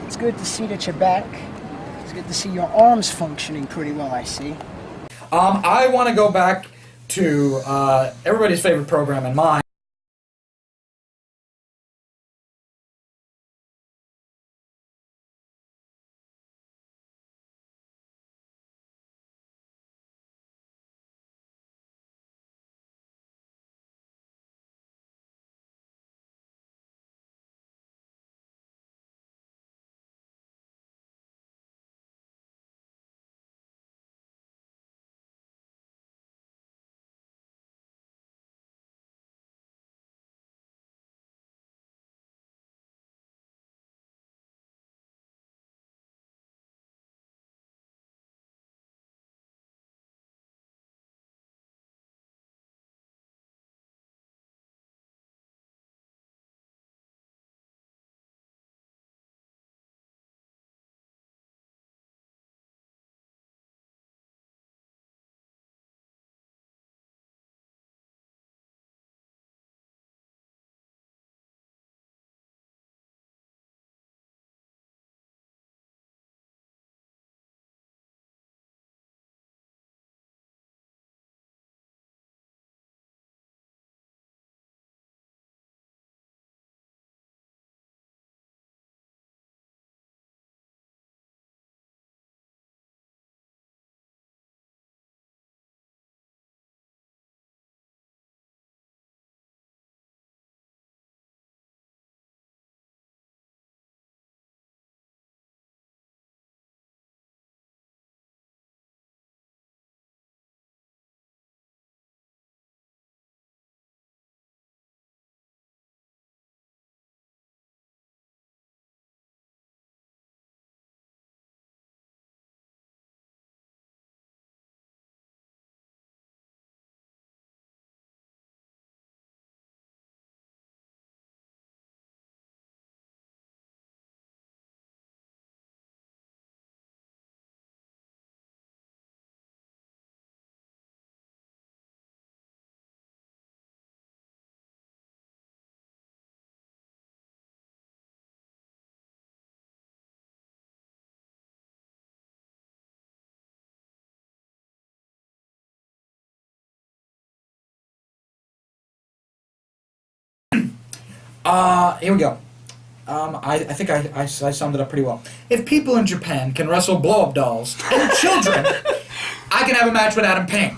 It's good to see that you're back. It's good to see your arms functioning pretty well, I see. I want to go back to everybody's favorite program and mine. Here we go. I think I summed it up pretty well. If people in Japan can wrestle blow-up dolls and children, I can have a match with Adam Payne.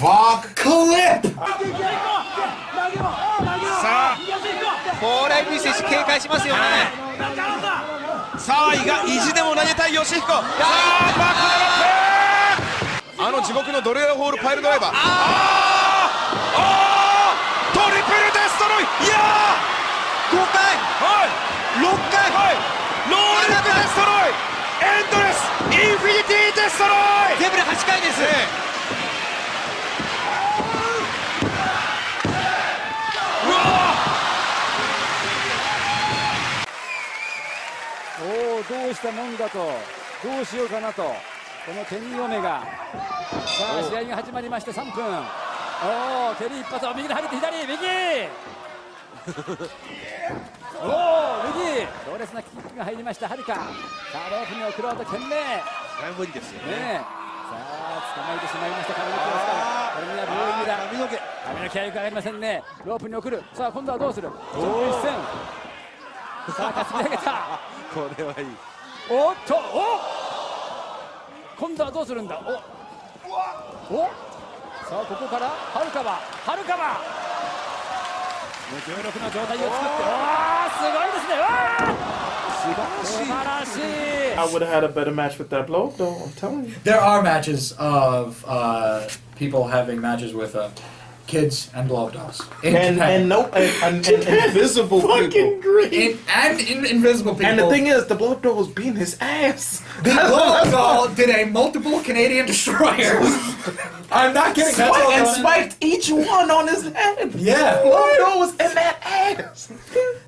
Fuck clip! さあ、高麗美選手警戒しますよね。さあ、意地でも投げたい吉彦。さあ、バックドロップ。地獄のドレアホールパイルドライバー。トリプルデストロイ。いやー、5回、はい、6回、はい、ロールアップデストロイ。エンドレスインフィニティデストロイ。全部で8回です。どうしたもんだと、どうしようかなと、このケニー・オメガ。さあ、試合が始まりまして3分。蹴り一発を右に入って左、右右、強烈なキックが入りました、はるか。さあ、ロープに送ろうと懸命。無理ですよね。さあ、捕まえてしまいました、髪の毛をつかむ。これにはブーイングだ。髪の毛はよく上がりませんね。ロープに送る。さあ、今度はどうする。一戦。さあ、担ぎ上げた。これはいい。おっと、今度はどうするんだ。さあ、ここからはるかは無重力の状態を作って、すごいですね。素晴らしい。 I would have had a better match with that blow, though. I'm telling you. There are matches of people having matches with kids and blow-up dolls. And invisible people. Great. And invisible people. And the thing is, the blow-up doll was beating his ass. The blow-up doll did a multiple Canadian destroyer. I'm not kidding. And spiked each one on his head. Yeah. The blow-up doll was in that ass.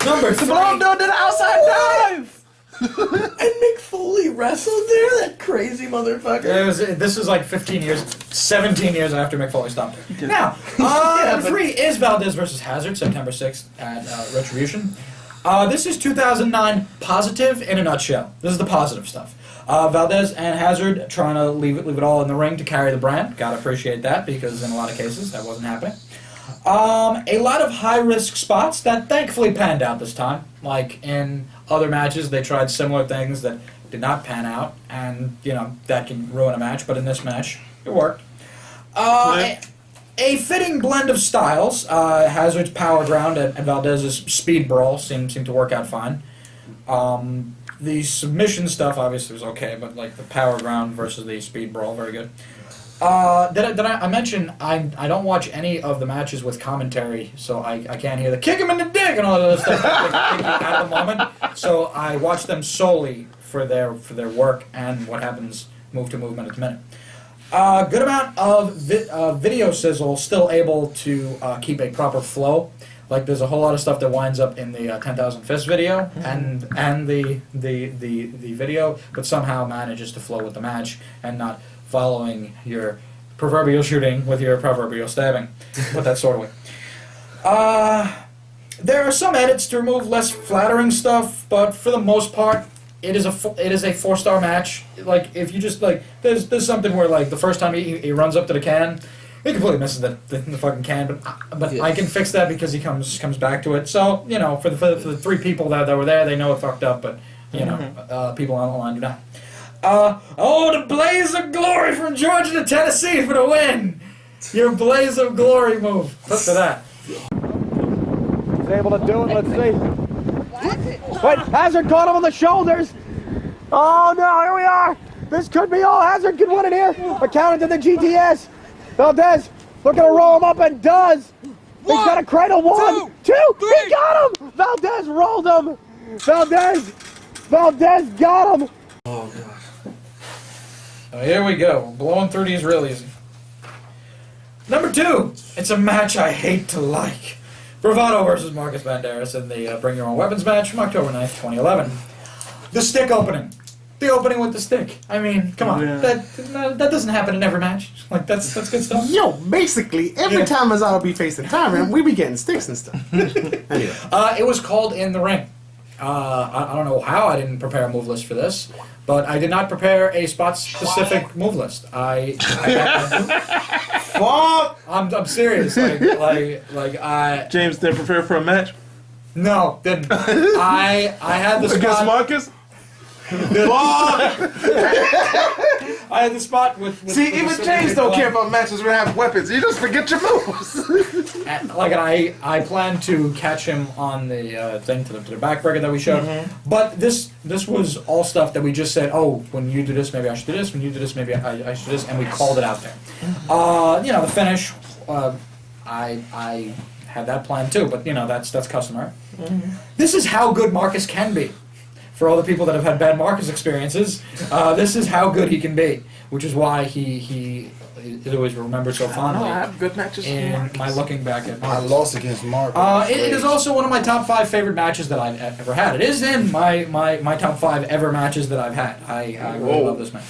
Number 3. The blow-up doll did an outside dive. And Mick Foley wrestled there, that crazy motherfucker. This was like 17 years after Mick Foley stopped it. Now, number 3 is Valdez versus Hazard, September 6th at Retribution. This is 2009 positive in a nutshell. This is the positive stuff. Valdez and Hazard trying to leave it all in the ring to carry the brand. Gotta appreciate that, because in a lot of cases that wasn't happening. A lot of high-risk spots that thankfully panned out this time. Like in other matches, they tried similar things that did not pan out, and that can ruin a match. But in this match, it worked. A fitting blend of styles. Hazard's power ground and Valdez's speed brawl seemed to work out fine. The submission stuff obviously was okay, but like the power ground versus the speed brawl, very good. Did I mention I don't watch any of the matches with commentary, so I can't hear the kick him in the dick and all that other stuff at the moment. So I watch them solely for their work and what happens move to move, minute to minute. Good amount of video sizzle, still able to keep a proper flow. Like there's a whole lot of stuff that winds up in the 10,000 Fists video and the video, but somehow manages to flow with the match and not following your proverbial shooting with your proverbial stabbing. Put that sort of way. There are some edits to remove less flattering stuff, but for the most part, it is a 4-star match. Like if you just like, there's something where like the first time he runs up to the can, he completely misses the fucking can, but I can fix that because he comes back to it. So for the 3 people that were there, they know it fucked up, but people on the line do not. The blaze of glory from Georgia to Tennessee for the win. Your blaze of glory move. Listen to that. He's able to do it. Let's see. Wait, Hazard caught him on the shoulders. Oh no, here we are. This could be all. Hazard could win it here. But counted to the GTS. Valdez looking to roll him up and does. He's got a cradle. 1, 2. He got him. Valdez rolled him. Valdez got him. Oh god. Here we go. Blowing through these real easy. Number 2. It's a match I hate to like. Bravado versus Marcus Banderas in the Bring Your Own Weapons match from October 9th, 2011. The stick opening. The opening with the stick. I mean, come on. Yeah. That doesn't happen in every match. Like, that's good stuff. Yo, basically, every time Mazzano be facing Tyron, we be getting sticks and stuff. Anyway. It was called in the ring. I don't know how I didn't prepare a move list for this, but I did not prepare a spot-specific move list. Fuck! I'm serious. Like James didn't prepare for a match? No, didn't. I had the spot... Against Marcus? I had the spot with See, even James don't care about matches where I have weapons. You just forget your moves. I planned to catch him on the thing to the backbreaker that we showed, but this was all stuff that we just said. Oh, when you do this, maybe I should do this. When you do this, maybe I should do this, and we called it out there. The finish. I had that plan too, but that's customary. This is how good Marcus can be. For all the people that have had bad Marcus experiences, this is how good he can be, which is why he is always remembered so fondly. I have good matches. And my looking back at Marcus. I lost against Marcus. It is also one of my top 5 favorite matches that I've ever had. It is in my top 5 ever matches that I've had. I really love this match.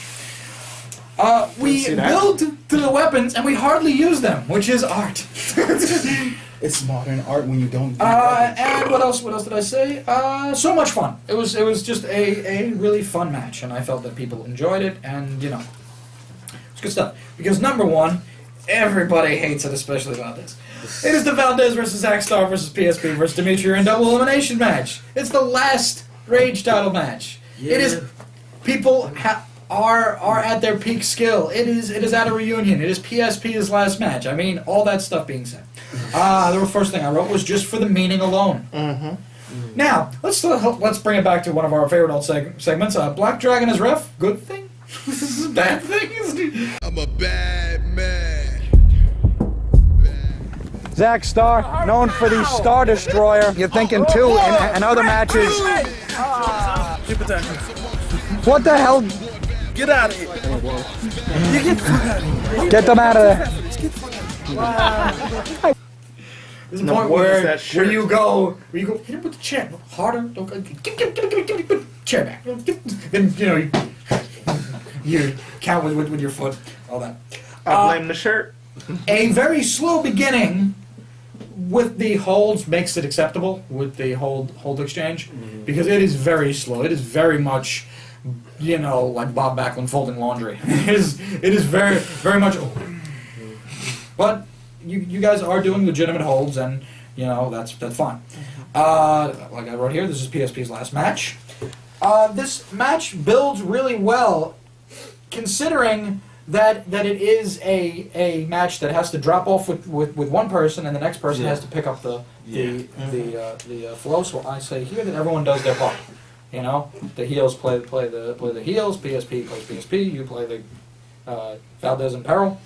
We build to the weapons and we hardly use them, which is art. It's modern art when you don't. And what else did I say? So much fun. It was just a really fun match, and I felt that people enjoyed it, and it's good stuff. Because number 1, everybody hates it, especially about this. It is the Valdez versus Axstar versus PSP versus Demetri in double elimination match. It's the last Rage title match. Yeah. It is people are at their peak skill. It is at a reunion. It is PSP's last match. I mean, all that stuff being said. The first thing I wrote was just for the meaning alone. Now, let's bring it back to one of our favorite old segments. Black Dragon as ref, good thing? This is a bad thing? I'm a bad man. Zach Starr, known for the Star Destroyer. You're thinking too in other matches. Keep attacking. What the hell? Get out of here. You get the fuck out of here. Get them out of there. There's a point where you go hit him with the chair harder. Give the chair back. Then you count with your foot, all that. I blame the shirt. A very slow beginning with the holds makes it acceptable with the hold exchange because it is very slow. It is very much, you know, like Bob Backlund folding laundry. It is very very much. But you guys are doing legitimate holds, and you know that's fine. Like I wrote here, this is PSP's last match. This match builds really well, considering that it is a match that has to drop off with one person, and the next person has to pick up the flow. So I say here that everyone does their part. You know, the heels play the heels. PSP plays PSP. You play the Valdez and Peril.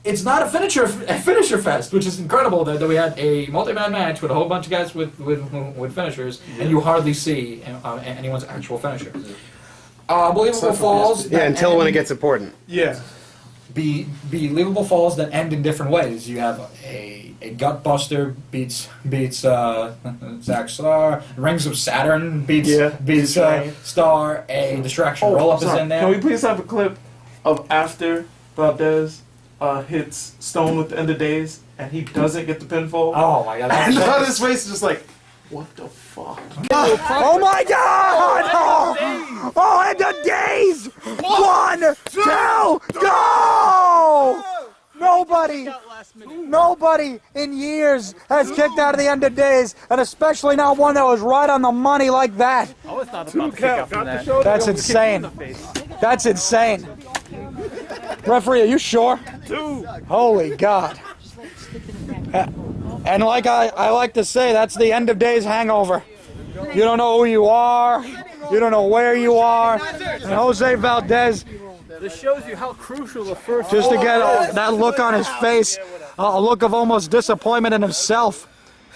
It's not a finisher fest, which is incredible that we had a multi-man match with a whole bunch of guys with finishers, and you hardly see anyone's actual finisher. Believable falls. Yeah, until when it gets important. Yeah. Believable falls that end in different ways. You have a Gutbuster beats Zack Star. Rings of Saturn beats Star. A distraction roll up is in there. Can we please have a clip of after Valdez hits Stone with the End of Days and he doesn't get the pinfall? Oh my god! And on his face is just like, what the fuck? Oh my God! Oh, End of Days! 1, 2, go! Nobody in years has kicked out of the End of Days, and especially not one that was right on the money like that. I was not about to kick out from that. That's insane. That's insane. Referee, are you sure? Holy God. And like I like to say, that's the End of Days hangover. You don't know who you are. You don't know where you are. And Jose Valdez, This shows you how crucial the first. just to get that look on his face, a look of almost disappointment in himself.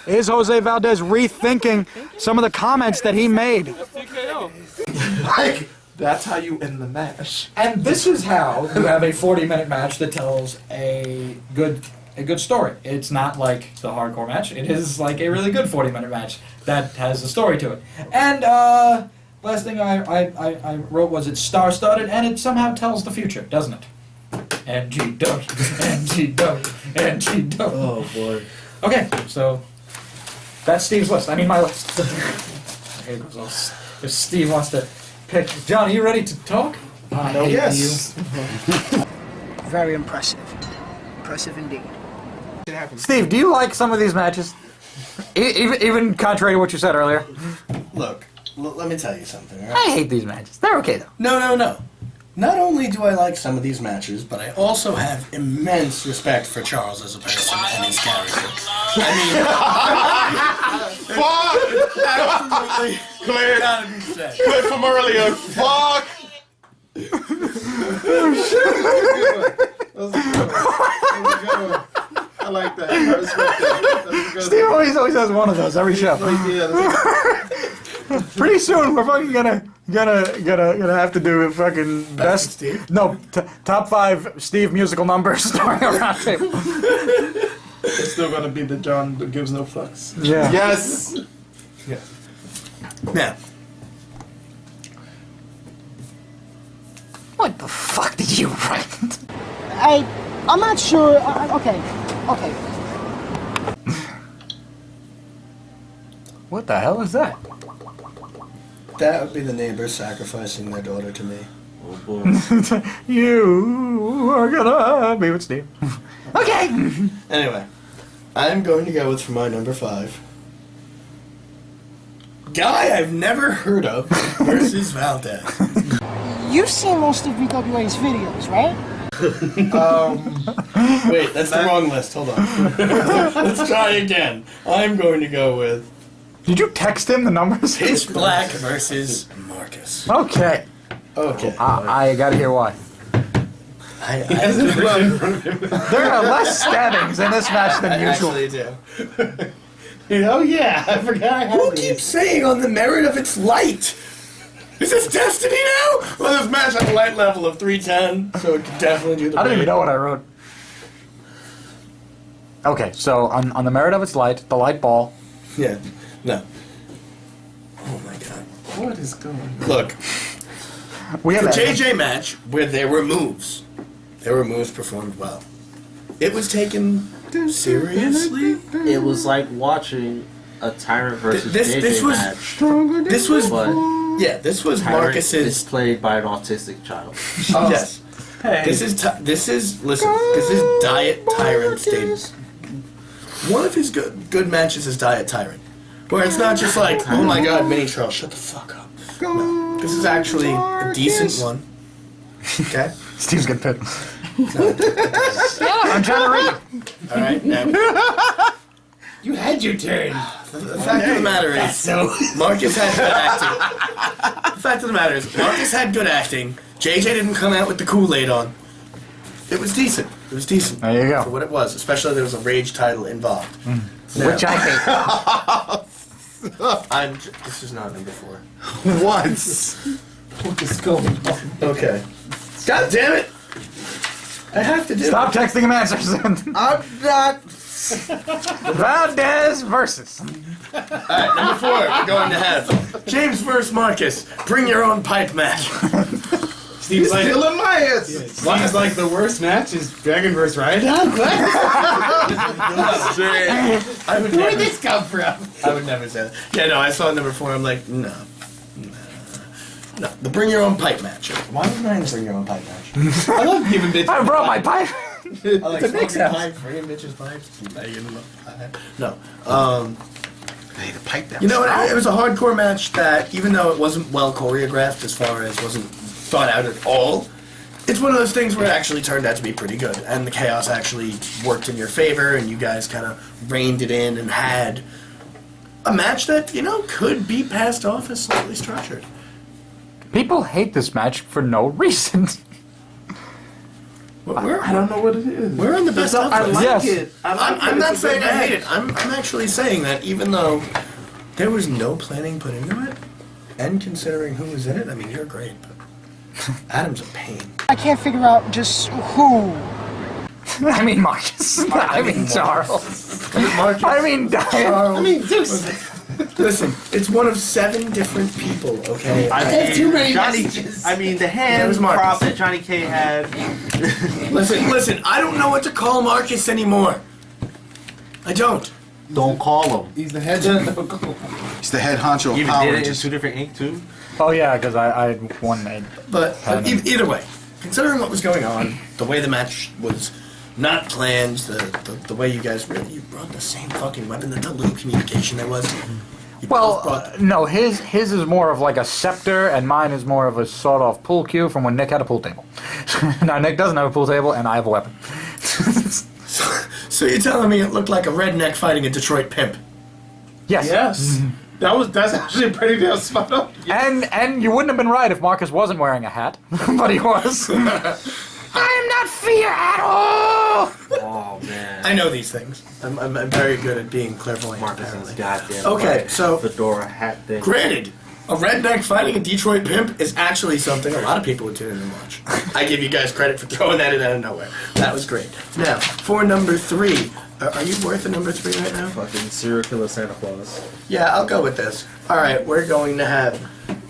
Is Jose Valdez rethinking some of the comments that he made? Like, that's how you end the match. And this is how you have a 40-minute match that tells a good story. It's not like the hardcore match. It is like a really good 40-minute match that has a story to it. And last thing I wrote was it's star-studded, and it somehow tells the future, doesn't it? NGW, NGW, NGW. Oh boy. Okay, so that's Steve's list. I mean my list. If Steve wants to pick, John, are you ready to talk? I hate Yes. Very impressive. Impressive indeed. Steve, do you like some of these matches? Even contrary to what you said earlier? Look, let me tell you something. All right? I hate these matches. They're okay though. No. Not only do I like some of these matches, but I also have immense respect for Charles as a person and his character. Fuck! Absolutely. Clear. Gotta be said. Clip from earlier. Fuck! I like that. I respect that. Steve always has one of those every show. Pretty soon we're fucking gonna have to do a fucking best Steve? No, top 5 Steve musical numbers starring around table. It's still gonna be the John that gives no fucks. Yeah. Yes! Now, What the fuck did you write? I'm not sure. Okay. What the hell is that? that would be the neighbors sacrificing their daughter to me. Oh boy. You are gonna be with Steve. Okay. Anyway, I'm going to go with for my number 5. Guy I've never heard of versus Valdez. You've seen most of BWA's videos, right? Wait, that's the wrong list. Hold on. Let's try again. I'm going to go with Did you text him the numbers? Pitch Black versus Marcus. Okay. Okay. I gotta hear why. There are less stabbings in this match than usual. Actually do. Oh yeah, I forgot I had Who keeps saying on the merit of its light? Is this Destiny now? Well, this match has a light level of 310, so it can definitely do the I don't even raid. know what I wrote. Okay, so on the merit of its light, the light ball. Yeah. No. Oh my god. What is going on? Look, We have the JJ match where there were moves performed well. It was taken Seriously? It was like watching a Tyrant versus This JJ was match. this was But yeah. This was Tyrant Marcus's. is played by an autistic child. Yes. This is listen. This is Diet Tyrant status. One of his good matches is Diet Tyrant, where it's not just like, oh my God, Mini Charles, shut the fuck up. No, this is actually a decent one. Okay. Steve's getting pissed. I'm trying to read. All right. Now, You had your turn. the fact of the matter is, Marcus had good acting. The fact of the matter is, Marcus had good acting. JJ didn't come out with the Kool-Aid on. It was decent. It was decent. There you go. For what it was, especially there was a Rage title involved. Now, Which I hate. This is not number 4. What is going on? Okay. God damn it! I have to do Stop texting him answers. I'm not. Valdez versus. Alright, number 4, we're going to have James versus Marcus. Bring your own pipe match. Steve's like, Still in my ass. Steve's like the worst match is Dragon vs. Ryan. I would Where'd never, this come from? I would never say that. Yeah, no, I saw number 4, I'm like, no. No, the bring your own pipe match. Why wasn't I in the bring your own pipe match? I love giving bitches. I brought my pipe. I like smoking pipe, bringing bitches pipes. No. Hey, the pipe down. You know what? It was a hardcore match that, even though it wasn't well choreographed as far as wasn't thought out at all, it's one of those things where it actually turned out to be pretty good. And the chaos actually worked in your favor, and you guys kind of reined it in and had a match that, you know, could be passed off as slightly structured. People hate this match for no reason. I don't know what it is. We're on the best of I list. like Yes. it. I'm not saying I hate it. I'm actually saying that even though there was no planning put into it, and considering who was in it, I mean, you're great, but Adam's a pain. I can't figure out just who. I mean Marcus. I mean Charles. I mean Diane. I mean, Zeus. Listen, it's one of 7 different people, okay? There's too many Johnny, messages. I mean, the There hand was Marcus. prop that Johnny K had. Listen, I don't know what to call Marcus anymore. I don't. Don't call him. He's the head. He's the head honcho of You even Power did it in Rangers. 2 different ink too. Oh yeah, because I had one made. But either way, considering what was going on, the way the match was not planned, the way you guys really, you brought the same fucking weapon, the little communication there was. You both brought No, his is more of like a scepter, and mine is more of a sawed-off pool cue from when Nick had a pool table. Now Nick doesn't have a pool table, and I have a weapon. So you're telling me it looked like a redneck fighting a Detroit pimp? Yes. Yes. That's actually pretty damn spot on. And you wouldn't have been right if Marcus wasn't wearing a hat, but he was. I am not fear at all. Oh man. I know these things. I'm very good at being clairvoyant. Marcus apparently. is goddamn. Okay, right. so fedora hat thing. granted, a redneck fighting a Detroit pimp is actually something a lot of people would tune in and watch. I give you guys credit for throwing that in out of nowhere. That was great. Now, for number 3, are you worth a number 3 right now? Fucking serial killer Santa Claus. Yeah, I'll go with this. All right, we're going to have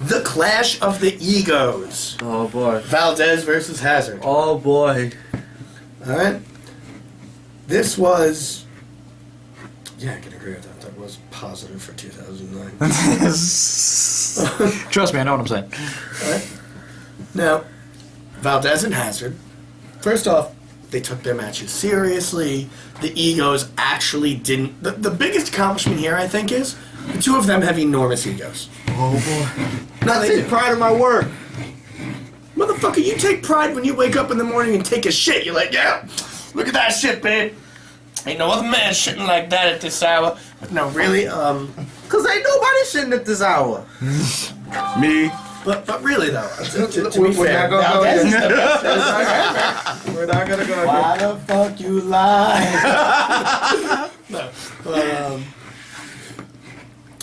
the Clash of the Egos. Oh boy. Valdez versus Hazard. Oh boy. All right. This was. Yeah, I can agree with that. That was positive for 2009. Trust me, I know what I'm saying. All right. Now, Valdez and Hazard. First off, they took their matches seriously. The egos actually didn't. The biggest accomplishment here, I think, is the 2 of them have enormous egos. Oh boy. No, I they take do. pride in my work. Motherfucker, you take pride when you wake up in the morning and take a shit. You're like, yeah, look at that shit, babe. Ain't no other man shitting like that at this hour. No, really, Cause ain't nobody shitting at this hour. Me. but really though, to be We're fair, not gonna go Valdez is there. the best. We're not gonna go Why the fuck you lie? No,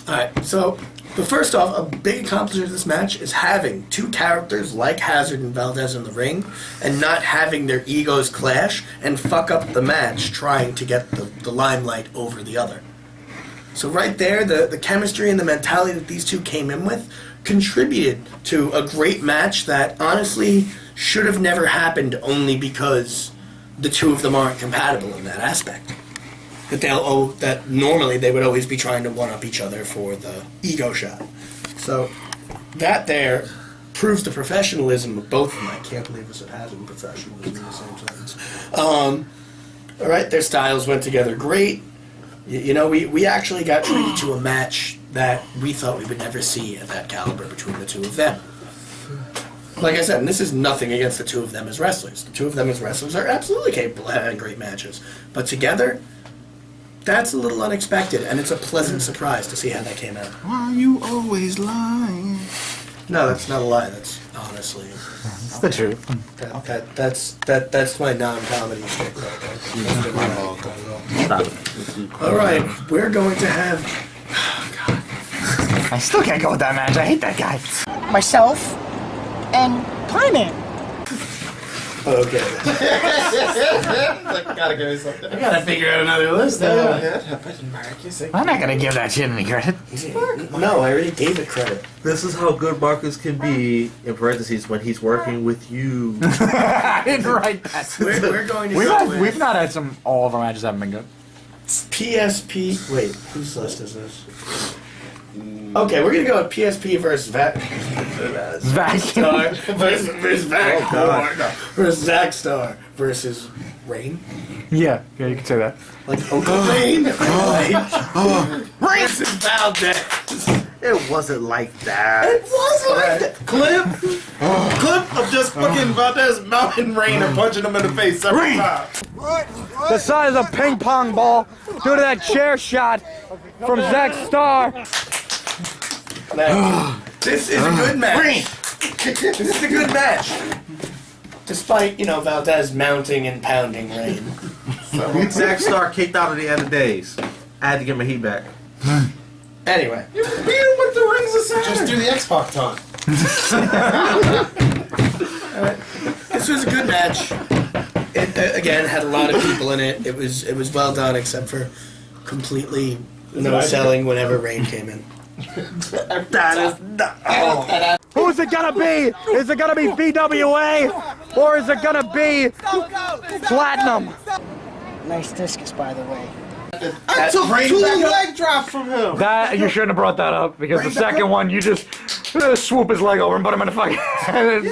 alright, so, but first off, a big accomplishment of this match is having 2 characters like Hazard and Valdez in the ring, and not having their egos clash and fuck up the match trying to get the limelight over the other. So right there, the chemistry and the mentality that these 2 came in with contributed to a great match that honestly should have never happened only because the 2 of them aren't compatible in that aspect. that normally they would always be trying to one-up each other for the ego shot. So that there proves the professionalism of both of them. I can't believe this has and professionalism in the same sentence. All right, their styles went together great. You know, we actually got treated to a match that we thought we would never see at that caliber between the two of them. Like I said, and this is nothing against the two of them as wrestlers. The two of them as wrestlers are absolutely capable of having great matches. But together, that's a little unexpected, and it's a pleasant surprise to see how that came out. Why you always lying? No, that's not a lie. That's honestly... That's the truth. That's my non-comedy shtick right there. Stop it. All right, we're going to have... I still can't go with that match. I hate that guy. Myself and Pieman. Okay. Gotta give me something. I gotta figure out another list now. I'm not gonna give that shit any credit. No, I already gave it credit. This is how good Marcus can be, in parentheses, when he's working with you. I didn't write that. We're going to go with We've not had all of our matches haven't been good. PSP. Wait, whose list is this? Okay, we're gonna go with PSP versus Star versus versus Zack Star versus Rain. Yeah, you can say that. Like Rain. Versus Valdez. It wasn't like that. It was like that. Clip of just fucking Valdez mountain Rain and punching him in the face several times. The size of a ping pong ball due to that chair shot from Zack Star. Now, this is a good match. This is a good match. Despite, Valdez mounting and pounding Rain. Zack Star kicked out at the end of days. I had to get my heat back. Anyway. You beat him with the Rings of Saturn. Just do the X-Pac time. This was a good match. It, again, had a lot of people in it. It was well done, except for completely no selling whenever Rain came in. That is not. Oh. Who's it gonna be? Is it gonna be BWA or is it gonna be Platinum? Nice discus, by the way. I took 2 leg drops from him. That you shouldn't have brought that up because the second one you just swoop his leg over and put him in a fucking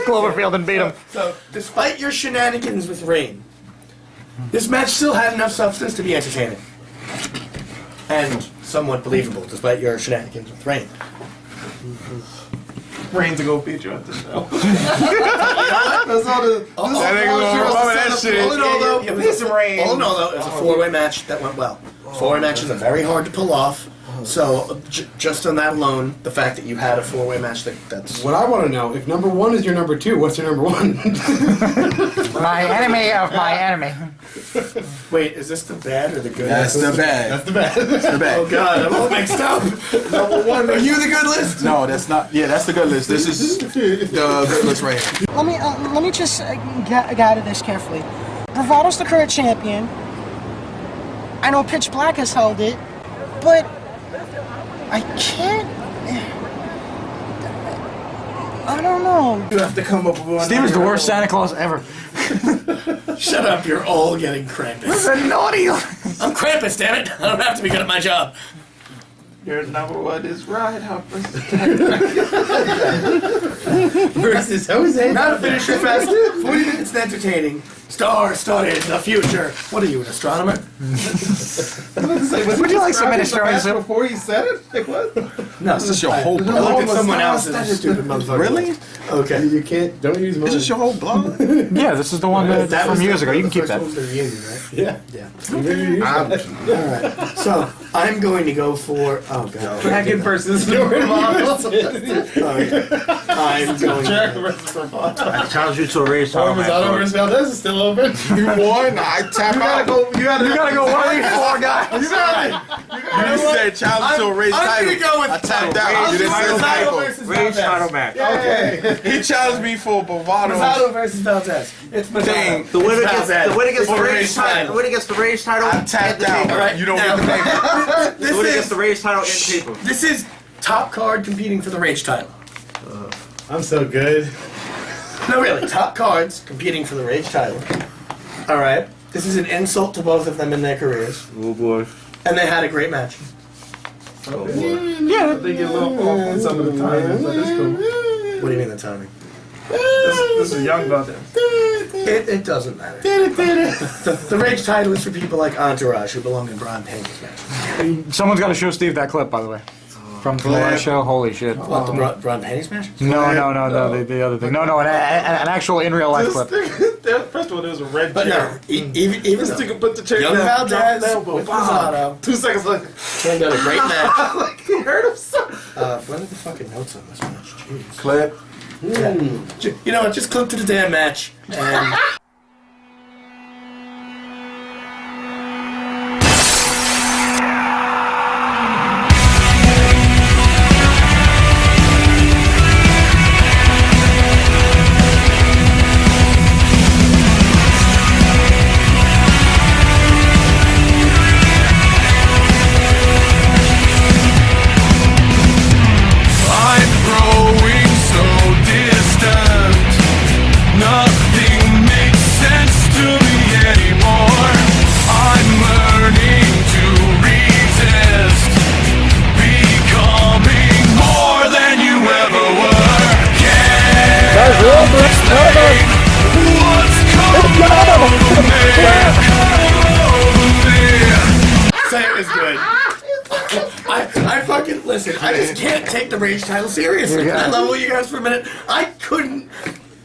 Cloverfield and beat him. So, despite your shenanigans with Rain, this match still had enough substance to be entertaining. And somewhat believable, despite your shenanigans with Rain. Rain to go beat you at the show. That's all the. All in all, though, it was a 4-way match that went well. 4-way matches are very hard to pull off. So, just on that alone, the fact that you had a 4-way match, that's... What I want to know, if number 1 is your number 2, what's your number 1? My enemy of my enemy. Wait, is this the bad or the good? That's the bad. That's the bad. That's the bad. Oh god, I'm all mixed up. Number 1, are you the good list? No, that's not. Yeah, that's the good list. This is the good list right here. Let me just get out of this carefully. Bravado's the current champion. I know Pitch Black has held it, but I can't. I don't know. You have to come up with one. Steve is the worst Santa Claus ever. Shut up, you're all getting Krampus. What's a naughty? I'm Krampus, damn it. I don't have to be good at my job. Your number 1 is Ride Hopper. Versus Jose. Now to finish your fast, 40 minutes entertaining. Star-studded the future. What are you, an astronomer? Would you like some minestrone? Before you said it? Like what? No, This is your whole I blog. looked at someone else's stupid motherfucker. Really? Okay. You can't. Don't use mine. Is this your whole blog? Yeah, this is the one that's That from was years ago. You can keep that. That was the reunion, right? Yeah. Yeah. Alright. So, I'm going to go for... Oh, God. Dragon versus Jordan Models. I'm going Jack to... versus Bravado. I challenge you to a race title match. Bravado versus Valdez is still open. You won. I tap out. You gotta go one of these 4 guys. You said challenge to a race I'm title. gonna go with I tapped out. You didn't say Bravado title. versus Race Valdez. title match. Okay. He challenged me for Bravado. Bravado versus Valdez. It's Bravado. Dang. The winner gets the For race title. The winner gets the race title. I tapped out. Alright, You don't now- get the name. The winner gets the race title in paper. This is top card competing for the Rage title. I'm so good. No, really, top cards competing for the Rage title. Alright. This is an insult to both of them in their careers. Oh boy. And they had a great match. Oh boy. Yeah, they get a little off on some of the timing, but it's cool. What do you mean the timing? This is young about that. It doesn't matter. The Rage title is for people like Entourage who belong in Braun Payne's match. Someone's got to show Steve that clip, by the way. From the last show. Holy shit. What, the Braun Payne's match? No, the other thing. No, an actual in real life clip. First of all, there was a red But chair. no, even This though nigga put the chair Young down, dropped Valdez the elbow, with wow. Rosado 2 seconds later. turned out a great match. Like, he hurt himself. What are the fucking notes on this match? Jeez. Clip. Yeah. You know what? Just clip to the damn match. And I'm growing so distant. Nothing makes sense to me anymore. I'm learning to resist, becoming more than you ever were. Can't explain what's coming over me. say it was good. I fucking listen. I just can't take the Rage title seriously. Can I level you guys for a minute? I couldn't.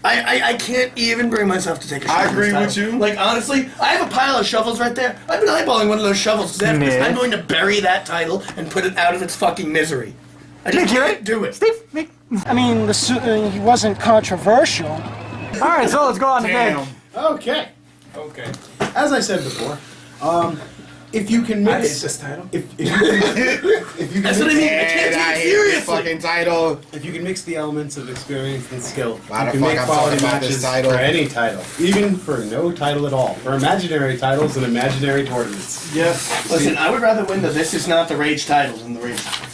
I can't even bring myself to take a shot. I at this agree title. with you. Like honestly, I have a pile of shovels right there. I've been eyeballing one of those shovels because after this, I'm going to bury that title and put it out of its fucking misery. I just can't do it. I mean, he wasn't controversial. All right, so let's go on to game. Okay. Okay. As I said before, if you can I hate mix this title. if you can That's what I mean. I can't take it seriously. Fucking title. if you can mix the elements of experience and skill, Why you the can fuck make I'm quality talking about this matches title? for any title, even for no title at all, for imaginary titles and imaginary tournaments. Yes. Listen, I would rather win the This Is Not the Rage title than the Rage title.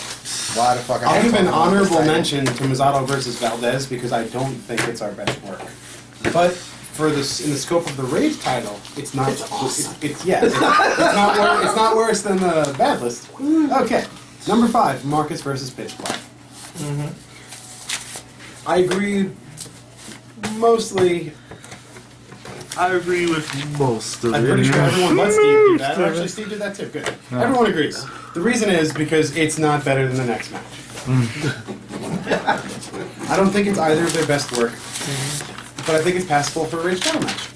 Why the fuck? I'll give an talking about this honorable title? mention to Mazzotto versus Valdez because I don't think it's our best work. But for this, in the scope of the Rage title, it's not. It's awesome. It's not worse than the bad list. Okay, number 5, Marcus versus Pitch Black. I agree. Mostly, I agree with most of I'm it. pretty sure everyone let Steve do that. Oh, actually, Steve did that too. Good. Everyone agrees. The reason is because it's not better than the next match. I don't think it's either of their best work, but I think it's passable for a Rage title match.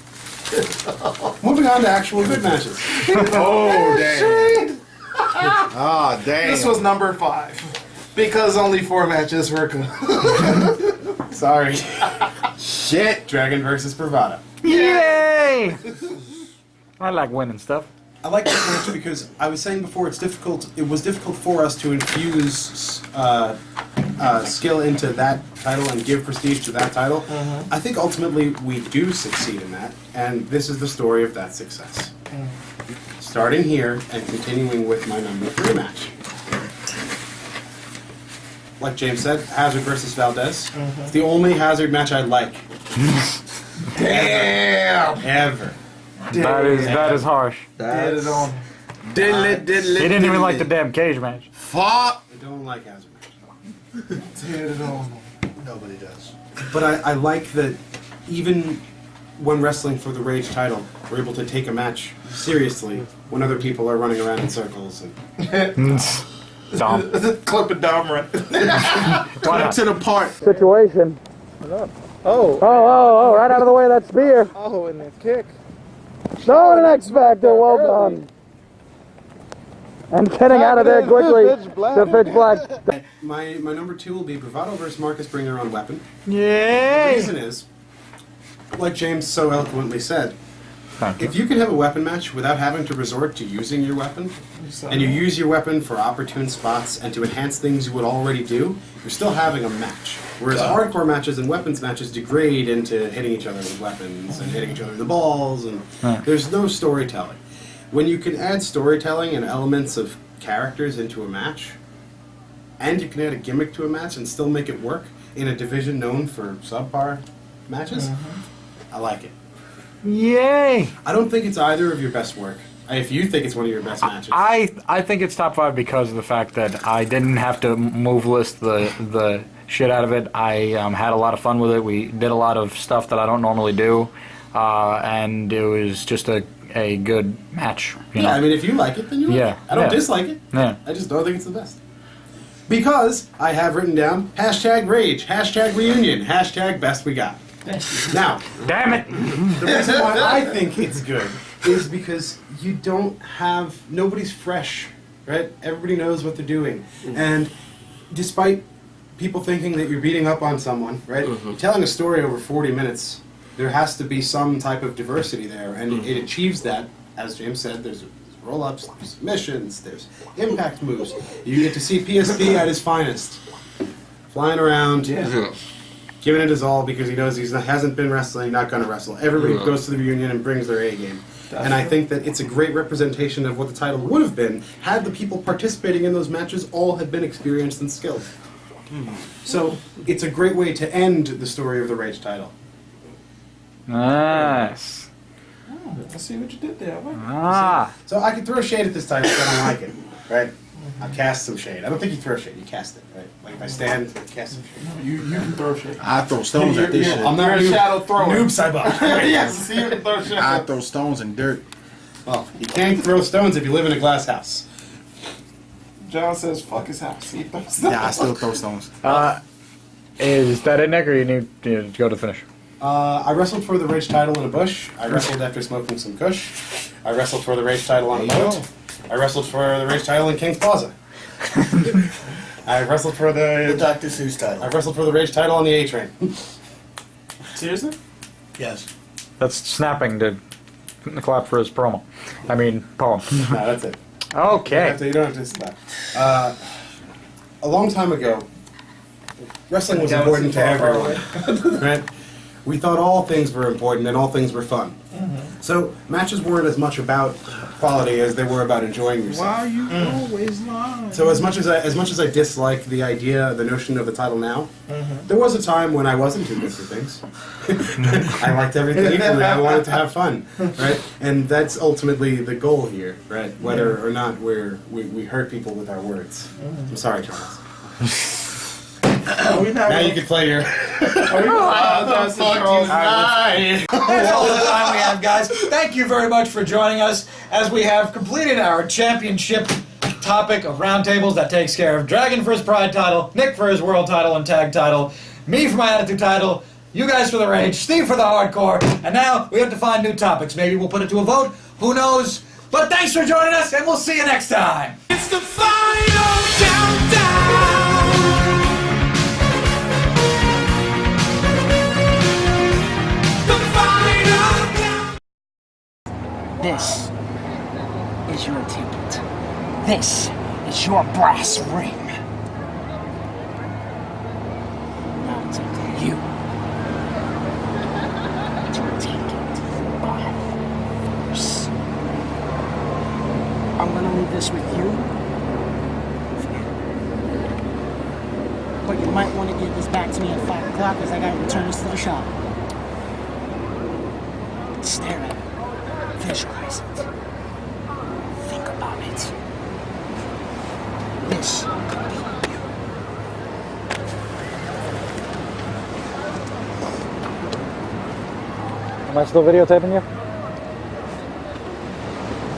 Moving on to actual good matches. Oh damn! Ah damn! This was number 5. Because only 4 matches were good. Sorry. shit. Dragon versus Bravado. Yay! I like winning stuff. I like this match because I was saying before it's difficult. It was difficult for us to infuse skill into that title and give prestige to that title. I think ultimately we do succeed in that, and this is the story of that success. Starting here and continuing with my number 3 match. Like James said, Hazard versus Valdez. It's the only Hazard match I like. Damn! Ever. That is harsh. Did it on. He didn't even like the damn cage match. Fuck! I don't like Hazard matches. Did it on. Nobody does. But I like that even when wrestling for the Rage title, we're able to take a match seriously when other people are running around in circles. And Dumb. Clip it down right. Come to the part. Situation. Oh, right out of the way of that spear. Oh, and the kick. No, an X Factor, well done. And getting out of there quickly. The Pitch Black. my number 2 will be Bravado versus Marcus Bringer on Weapon. The Yay! reason is, like James so eloquently said, if you can have a weapon match without having to resort to using your weapon, and you use your weapon for opportune spots and to enhance things you would already do, you're still having a match. Whereas hardcore matches and weapons matches degrade into hitting each other with weapons and hitting each other in the balls, and there's no storytelling. When you can add storytelling and elements of characters into a match, and you can add a gimmick to a match and still make it work in a division known for subpar matches, I like it. Yay! I don't think it's either of your best work. If you think it's one of your best matches. I think it's top 5 because of the fact that I didn't have to move list the shit out of it. I had a lot of fun with it. We did a lot of stuff that I don't normally do, and it was just a good match. You know? I mean, if you like it, then you like it. I don't dislike it. Yeah. I just don't think it's the best. Because I have written down #rage, #reunion, #best we got. Now, damn it! The reason why I think it's good is because you don't have, nobody's fresh, right? Everybody knows what they're doing. And despite people thinking that you're beating up on someone, right? You're telling a story over 40 minutes. There has to be some type of diversity there, and it achieves that. As James said, there's roll-ups, there's submissions, there's impact moves. You get to see PSP at his finest, flying around, giving it his all because he knows he hasn't been wrestling, not going to wrestle. Everybody goes to the reunion and brings their A game. And I think that it's a great representation of what the title would have been had the people participating in those matches all had been experienced and skilled. So it's a great way to end the story of the Rage title. Nice. Oh, I see what you did there. So I can throw shade at this title if I don't like it, right? I'll cast some shade. I don't think you throw shade, you cast it, right? Like if I stand, I cast some shade. You can throw shade. I throw stones at this shit. I'm not You're a shadow thrower. Noob Cyber. Yes, you can throw shade. I throw stones and dirt. Well, you can't throw stones if you live in a glass house. John says, "Fuck his house." He throws stones. Yeah, I still throw stones. Is that it, Nick, or you need to go to the finish? I wrestled for the Rage title in a bush. I wrestled after smoking some kush. I wrestled for the Rage title on a boat. I wrestled for the Rage title in King's Plaza. I wrestled for the Dr. Seuss title. I wrestled for the Rage title on the A Train. Seriously? Yes. That's snapping to clap for his promo. I mean, poem. No, that's it. Okay. You don't have to slap. A long time ago, wrestling was important to everyone. Right? We thought all things were important and all things were fun. So matches weren't as much about quality as they were about enjoying yourself. Why are you always lying? So as much as I dislike the idea, the notion of the title now, there was a time when I wasn't too good for things. I liked everything equally. I wanted to have fun, right? And that's ultimately the goal here, right? Whether or not we hurt people with our words. I'm sorry, Charles. Now you can play your. That's all the time we have, guys. Thank you very much for joining us as we have completed our championship topic of roundtables that takes care of Dragon for his Pride title, Nick for his World title and Tag title, me for my Attitude title, you guys for the Rage, Steve for the Hardcore, and now we have to find new topics. Maybe we'll put it to a vote. Who knows? But thanks for joining us, and we'll see you next time. It's the final countdown. This is your ticket. This is your brass ring. Now it's up to you to take it by force. I'm gonna leave this with you. But you might want to give this back to me at 5 o'clock because I gotta return this to the shop. Stare at it. Visualize it. Think about it. This could be you. Am I still videotaping you?